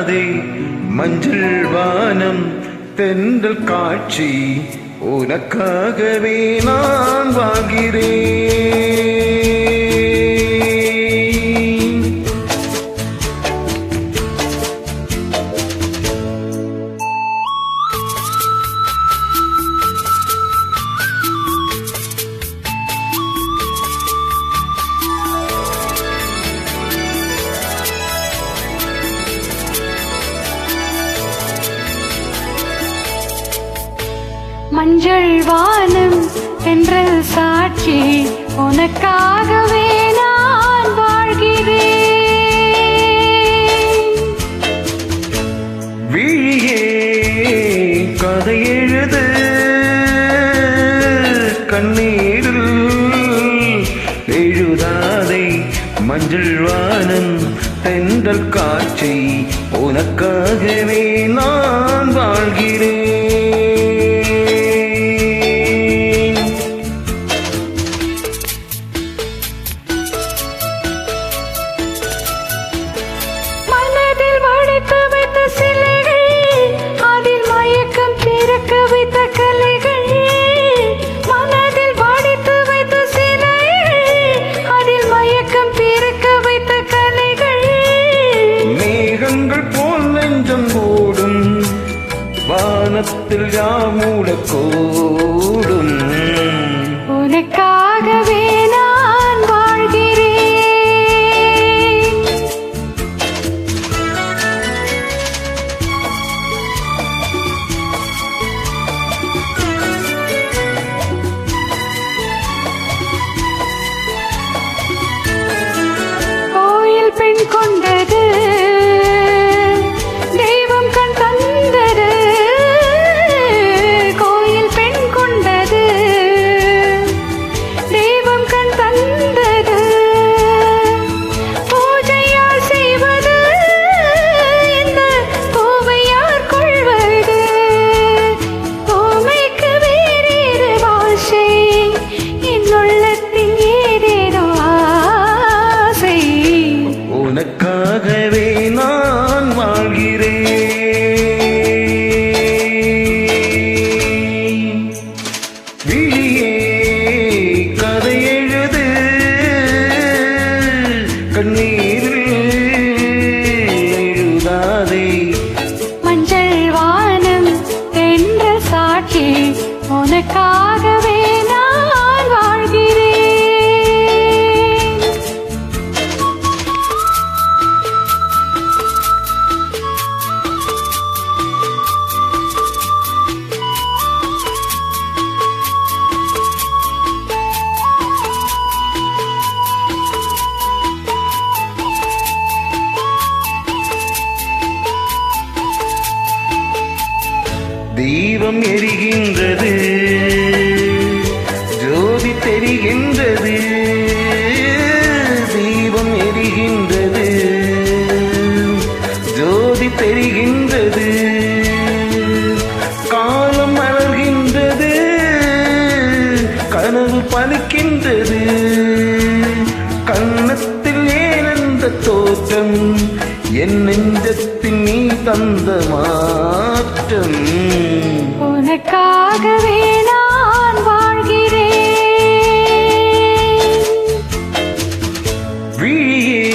எழுதாதே மஞ்சள் வானம் தென்றல் காட்சி உனக்காகவே நான் வாழ்கிறேன். மஞ்சள் வானம் தென்றல் சாட்சி உனக்காகவே நான் வாழ்கிறேன். விழியே கதை எழுது கண்ணீரில் எழுதாதே மஞ்சள் வானம் தென்றல் காட்சி உனக்காகவே நான் வாழ்கிறேன். வானத்தில் யாமூடக்கூடும் உனக்காகவே நான் வாழ்கிறேன். கோயில் பெண் கொண்டது உனக்காகவே நான் வாழ்கிறேன். விழியே கதை எழுது கண்ணீரில் எழுதாதே மஞ்சள் வானம் என்ற சாட்சி உனக்காகவே நான் வாழ்கிறேன். தீபம் எரிகின்றது ஜோதி தெரிகின்றது. தீபம் எரிகின்றது ஜோதி தெரிகின்றது. காலம் மலர்கின்றது கனவு பலிக்கின்றது. கன்னத்தில் ஏனந்த தோற்றம் என் நெஞ்சத்தில் நீ தந்த மாற்றம். உனக்காகவே நான் வாழ்கிறேன். விழியே